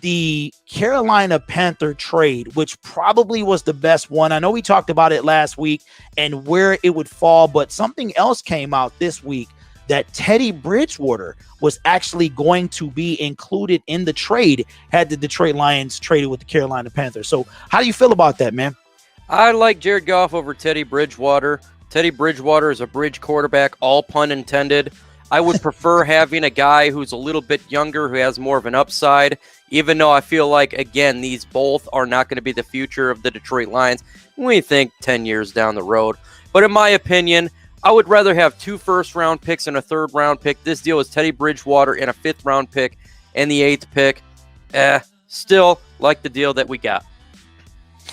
the Carolina Panther trade, which probably was the best one. I know we talked about it last week and where it would fall, but something else came out this week that Teddy Bridgewater was actually going to be included in the trade had the Detroit Lions traded with the Carolina Panthers. So how do you feel about that, man? I like Jared Goff over Teddy Bridgewater. Teddy Bridgewater is a bridge quarterback, all pun intended. I would prefer having a guy who's a little bit younger, who has more of an upside, even though I feel like, again, these both are not going to be the future of the Detroit Lions when you think 10 years down the road. But in my opinion, I would rather have 2 first-round picks and a third-round pick. This deal is Teddy Bridgewater and a 5th-round pick and the 8th pick. Still like the deal that we got.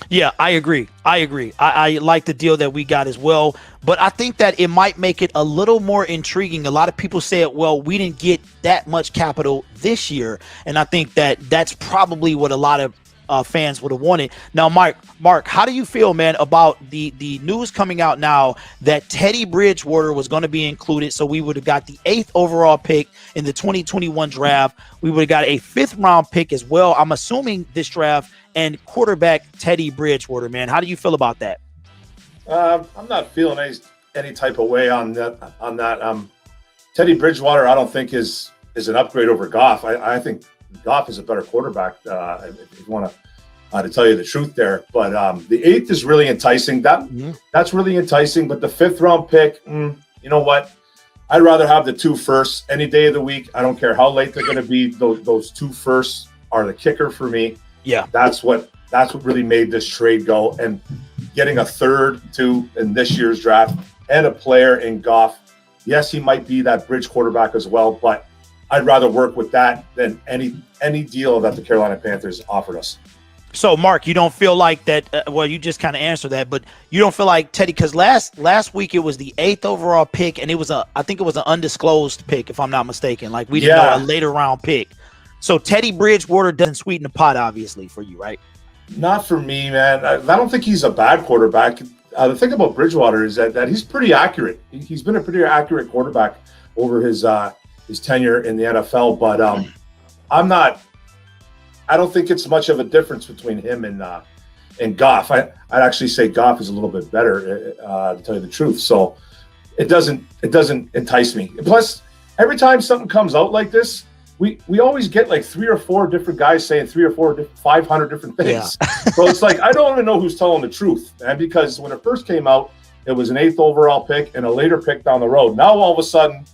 Yeah, I agree. I like the deal that we got as well, but I think that it might make it a little more intriguing. A lot of people say, well, we didn't get that much capital this year, and I think that that's probably what a lot of fans would have wanted. Now, Mark, how do you feel, man, about the news coming out now that Teddy Bridgewater was going to be included? So we would have got the 8th overall pick in the 2021 draft. We would have got a 5th-round pick as well, I'm assuming, this draft, and quarterback Teddy Bridgewater, man. How do you feel about that? I'm not feeling any type of way on that. Teddy Bridgewater, I don't think is an upgrade over Goff. I think Goff is a better quarterback, if you want to tell you the truth there. But the 8th is really enticing. That's really enticing. But the 5th-round pick, you know what? I'd rather have the 2 firsts any day of the week. I don't care how late they're going to be. Those 2 firsts are the kicker for me. Yeah, that's what really made this trade go. And getting a 3rd, 2 in this year's draft and a player in Goff. Yes, he might be that bridge quarterback as well, but I'd rather work with that than any deal that the Carolina Panthers offered us. So, Mark, you don't feel like that? Well, you just kind of answered that, but you don't feel like Teddy, because last week it was the 8th overall pick, and I think it was an undisclosed pick, if I'm not mistaken. Like, we didn't know, a later round pick. So Teddy Bridgewater doesn't sweeten the pot, obviously, for you, right? Not for me, man. I don't think he's a bad quarterback. The thing about Bridgewater is that he's pretty accurate. He's been a pretty accurate quarterback over his tenure in the NFL. But I don't think it's much of a difference between him and Goff. I'd actually say Goff is a little bit better, to tell you the truth. So it doesn't entice me. Plus, every time something comes out like this, we always get like 3 or 4 different guys saying 3 or 4, 500 different things. Yeah. So it's like, I don't even know who's telling the truth, man, because when it first came out, it was an 8th overall pick and a later pick down the road. Now, all of a sudden,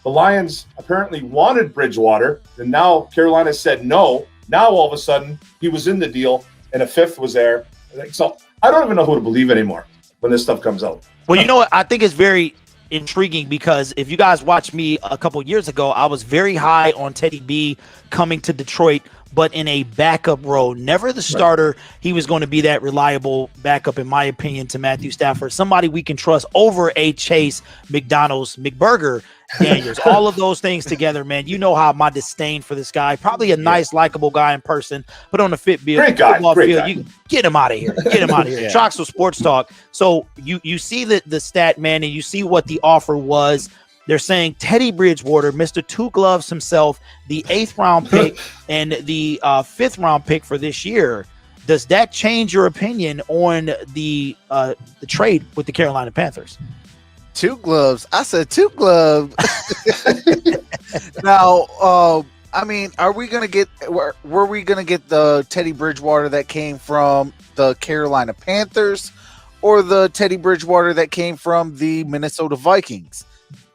the Lions apparently wanted Bridgewater, and now Carolina said no. Now, all of a sudden, he was in the deal, and a 5th was there. So I don't even know who to believe anymore when this stuff comes out. Well, you know what? I think it's very intriguing because if you guys watched me a couple years ago, I was very high on Teddy B coming to Detroit, but in a backup role, never the starter. Right. He was going to be that reliable backup, in my opinion, to Matthew Stafford, somebody we can trust over a Chase, McDonald's, McBurger, Daniels, all of those things together, man. You know how my disdain for this guy. Probably a nice, likable guy in person, but on the football field, you get him out of here. Get him out of here. TROXEL'S Sports Talk. So you see the stat, man, and you see what the offer was. They're saying Teddy Bridgewater, Mr. Two Gloves himself, the 8th round pick and the 5th round pick for this year. Does that change your opinion on the trade with the Carolina Panthers? 2 gloves. I said 2 gloves. Now, I mean, were we gonna get the Teddy Bridgewater that came from the Carolina Panthers, or the Teddy Bridgewater that came from the Minnesota Vikings?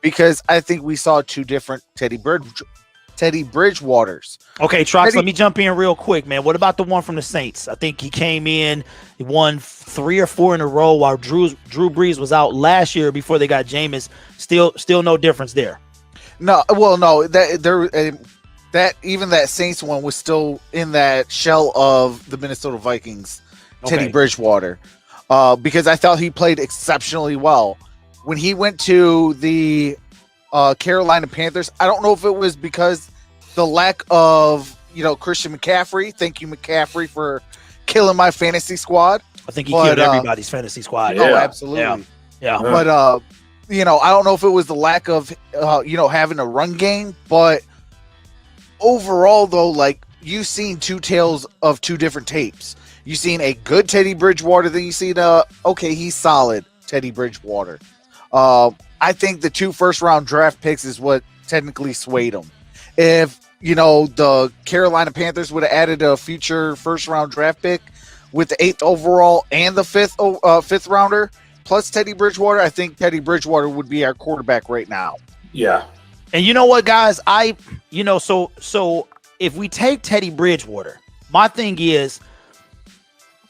Because I think we saw 2 different Teddy Bridgewaters. Okay, Trox, let me jump in real quick, man. What about the one from the Saints? I think he came in, he won 3 or 4 in a row while Drew Brees was out last year before they got Jameis. Still no difference there. No, well, no, that even that Saints one was still in that shell of the Minnesota Vikings, Teddy Bridgewater, because I thought he played exceptionally well. When he went to the Carolina Panthers, I don't know if it was because the lack of, Christian McCaffrey. Thank you, McCaffrey, for killing my fantasy squad. I think he killed everybody's fantasy squad. Oh, absolutely. Yeah. But, I don't know if it was the lack of, having a run game. But overall, though, like, you've seen two tales of two different tapes. You've seen a good Teddy Bridgewater, then you see okay, he's solid Teddy Bridgewater. I think the 2 first-round draft picks is what technically swayed him. If, the Carolina Panthers would have added a future first-round draft pick with the 8th overall and the 5th rounder plus Teddy Bridgewater, I think Teddy Bridgewater would be our quarterback right now. Yeah. And you know what, guys? So if we take Teddy Bridgewater, my thing is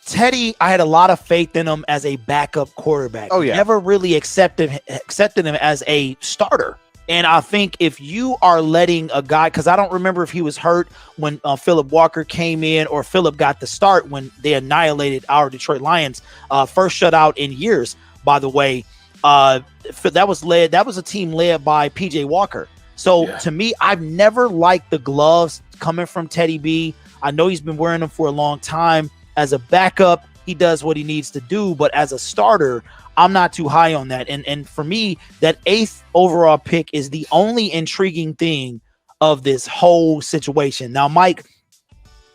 Teddy, I had a lot of faith in him as a backup quarterback. Oh, yeah. Never really accepted him as a starter. And I think if you are letting a guy, because I don't remember if he was hurt when Philip Walker came in or Philip got the start when they annihilated our Detroit Lions, first shutout in years, by the way. That was a team led by PJ Walker. So to me, I've never liked the gloves coming from Teddy B. I know he's been wearing them for a long time. As a backup, he does what he needs to do, but as a starter, I'm not too high on that. And for me, that 8th overall pick is the only intriguing thing of this whole situation. Now, Mike,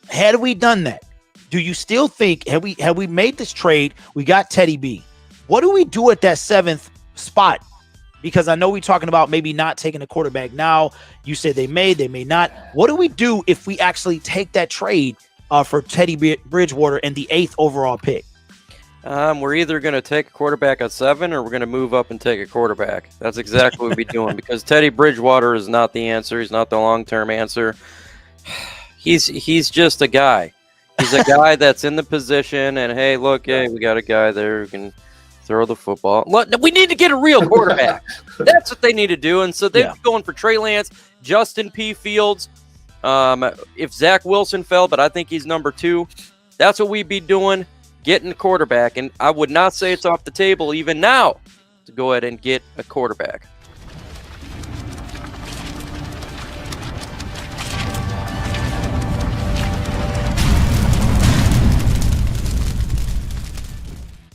had we done that, do you still think, had we made this trade, we got Teddy B, what do we do at that 7th spot? Because I know we're talking about maybe not taking a quarterback now. You said they may not. What do we do if we actually take that trade for Teddy Bridgewater and the 8th overall pick? We're either going to take a quarterback at 7 or we're going to move up and take a quarterback. That's exactly what we'd be doing because Teddy Bridgewater is not the answer. He's not the long-term answer. He's just a guy. He's a guy that's in the position and, hey, look, hey, we got a guy there who can throw the football. Look, we need to get a real quarterback. That's what they need to do. And so they're going for Trey Lance, Justin P. Fields. If Zach Wilson fell, but I think he's number 2, that's what we'd be doing, getting a quarterback. And I would not say it's off the table even now to go ahead and get a quarterback.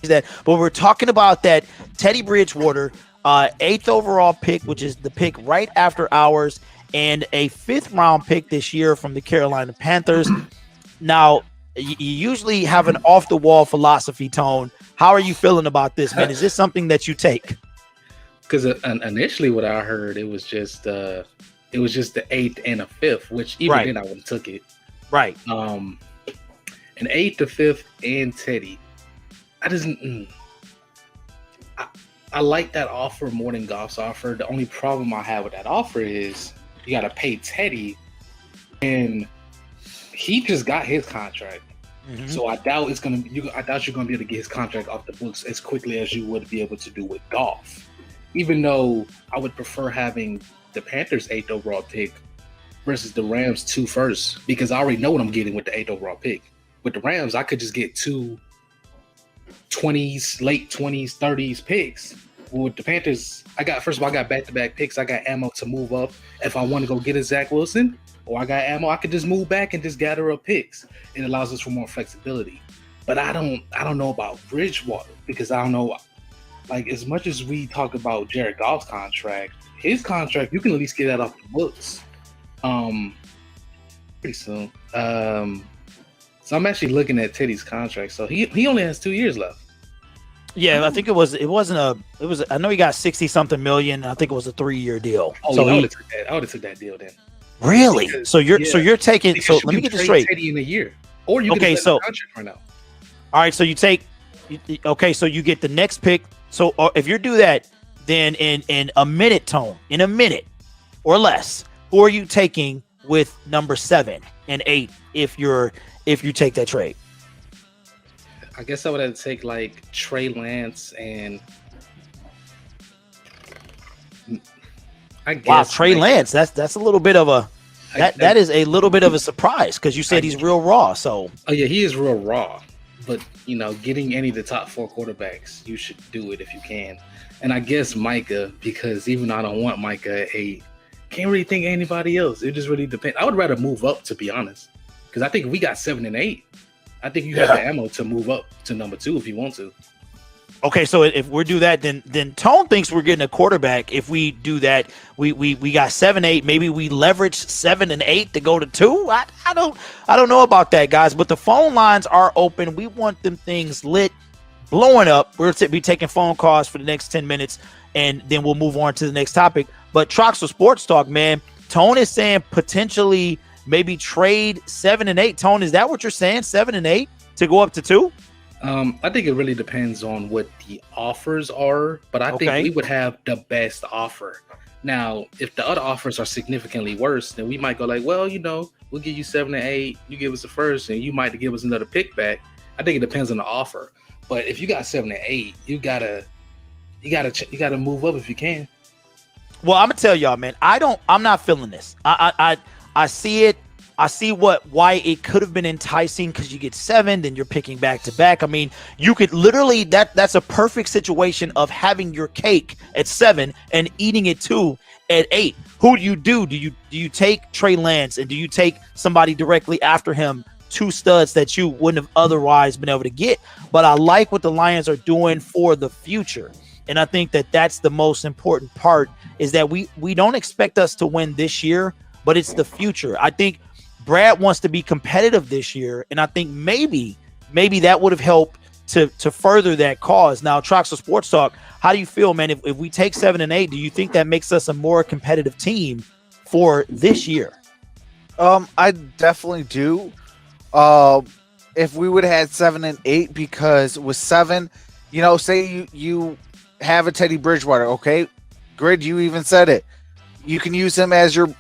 But we're talking about that Teddy Bridgewater, 8th overall pick, which is the pick right after ours, and a 5th round pick this year from the Carolina Panthers. Now, you usually have an off the wall philosophy, Tone. How are you feeling about this, man? Is this something that you take? Because initially what I heard, it was just the 8th and a 5th, which even then I wouldn't took it. Right. An 8th, the 5th, and Teddy. I like that offer more than Goff's offer. The only problem I have with that offer is you got to pay Teddy, and he just got his contract. Mm-hmm. So I doubt you're gonna be able to get his contract off the books as quickly as you would be able to do with Goff. Even though I would prefer having the Panthers 8th overall pick versus the Rams 2 first, because I already know what I'm getting with the 8th overall pick. With the Rams, I could just get 2 20s, late 20s, 30s picks. With the Panthers, I got back-to-back picks. I got ammo to move up if I want to go get a Zach Wilson, or I got ammo. I could just move back and just gather up picks. It allows us for more flexibility. But I don't know about Bridgewater, because I don't know. Like, as much as we talk about Jared Goff's contract, his contract, you can at least get that off the books pretty soon. So I'm actually looking at Teddy's contract. So he only has 2 years left. Yeah, I think it was. I know he got 60-something million. I think it was a 3-year deal. Oh, so I would have took that deal then. Really? Because, so you're taking. Because So let me get this straight. Teddy in a year, or you can okay. So contract right now. All right. So you take. Okay. So you get the next pick. So if you do that, then in a minute, Tone, in a minute or less, who are you taking with number 7 and 8 if you take that trade? I guess I would have to take like Trey Lance and I guess. Wow, Trey Lance. That's a little bit of a that is a little bit of a surprise because you said he's real raw. So yeah, he is real raw. But getting any of the top 4 quarterbacks, you should do it if you can. And I guess Micah, because even though I don't want Micah, can't really think of anybody else. It just really depends. I would rather move up, to be honest. Because I think if we got 7 and 8, I think you have the ammo to move up to number 2 if you want to. Okay, so if we do that, then Tone thinks we're getting a quarterback. If we do that, we got 7-8. Maybe we leverage 7 and 8 to go to 2. I don't know about that, guys. But the phone lines are open. We want them things lit, blowing up. We'll be taking phone calls for the next 10 minutes, and then we'll move on to the next topic. But Troxel Sports Talk, man. Tone is saying potentially maybe trade 7 and 8. Tone, is that what you're saying? 7 and 8 to go up to 2? I think it really depends on what the offers are, but I think we would have the best offer. Now, if the other offers are significantly worse, then we might go like, well, we'll give you 7 and 8, you give us the first, and you might give us another pick back. I think it depends on the offer. But if you got 7 and 8, you gotta move up if you can. Well, I'm gonna tell y'all, man. I'm not feeling this. I see it. I see why it could have been enticing because you get 7, then you're picking back to back. I mean, you could literally that's a perfect situation of having your cake at 7 and eating it too at 8. Who do you do? Do you take Trey Lance and do you take somebody directly after him? 2 studs that you wouldn't have otherwise been able to get. But I like what the Lions are doing for the future. And I think that's the most important part is that we don't expect us to win this year, but it's the future. I think Brad wants to be competitive this year, and I think maybe that would have helped to further that cause. Now, Troxel Sports Talk, how do you feel, man? If we take 7 and 8, do you think that makes us a more competitive team for this year? I definitely do. If we would have had 7 and 8, because with 7, say you have a Teddy Bridgewater, okay? Grid, you even said it. You can use him as your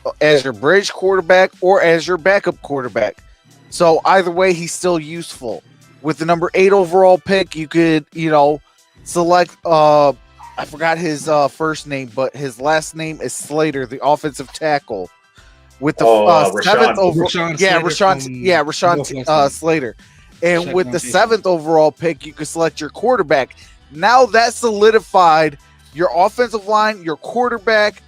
bridge quarterback or as your backup quarterback. So either way, he's still useful. With the number 8 overall pick, you could, select I forgot his first name, but his last name is Slater, the offensive tackle. With the 7th overall, Rashawn Slater. And with the 7th overall pick, you could select your quarterback. Now that solidified your offensive line, your quarterback.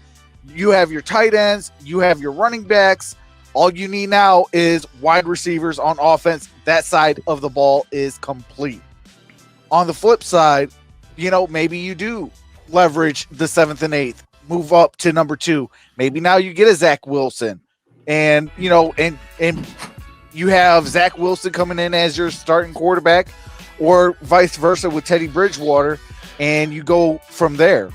You have your tight ends, you have your running backs. All you need now is wide receivers on offense. That side of the ball is complete. On the flip side, maybe you do leverage the 7th and 8th, move up to number 2. Maybe now you get a Zach Wilson, and and you have Zach Wilson coming in as your starting quarterback, or vice versa with Teddy Bridgewater, and you go from there.